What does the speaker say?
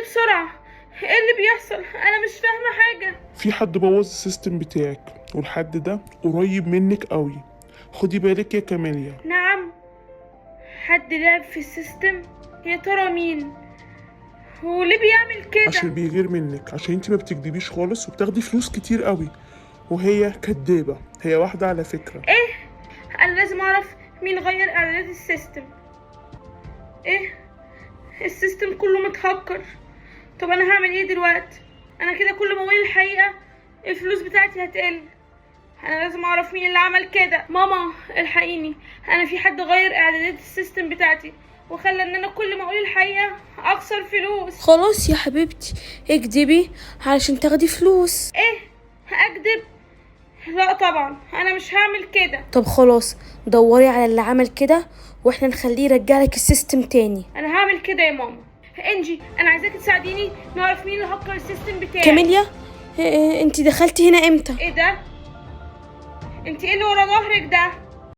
لي بسرعة، ايه اللي بيحصل؟ انا مش فاهمة حاجة. في حد بوظ السيستم بتاعك، والحد ده قريب منك قوي. خدي بالك يا كاميليا. نعم، حد لعب في السيستم؟ يا ترى مين؟ وليه بيعمل عشان كده؟ بيغير منك، عشان انت ما بتكدبيش خالص وبتاخدي فلوس كتير قوي، وهي كدابة. هي واحدة على فكرة. ايه؟ انا لازم اعرف مين غير اعدادات السيستم. ايه؟ السيستم كله متهكر. طب انا هعمل ايه دلوقتي؟ انا كده كل ما اقول الحقيقة الفلوس بتاعتي هتقل. انا لازم اعرف مين اللي عمل كده. ماما الحقيني، انا في حد غير اعدادات السيستم بتاعتي وخلى ان انا كل ما اقول الحقيقة اخسر فلوس. خلاص يا حبيبتي اكدبي علشان تاخدي فلوس. ايه؟ هأكدب؟ لا طبعا، انا مش هعمل كده. طب خلاص دوري على اللي عمل كده واحنا نخليه يرجعلك السيستم تاني. انا هعمل كده يا ماما. انجي، انا عايزاكي تساعديني نعرف مين اللي هكر السيستم بتاعي. كاميليا انتي دخلتي هنا امتى؟ ايه ده؟ انت ايه اللي ورا ظهرك ده؟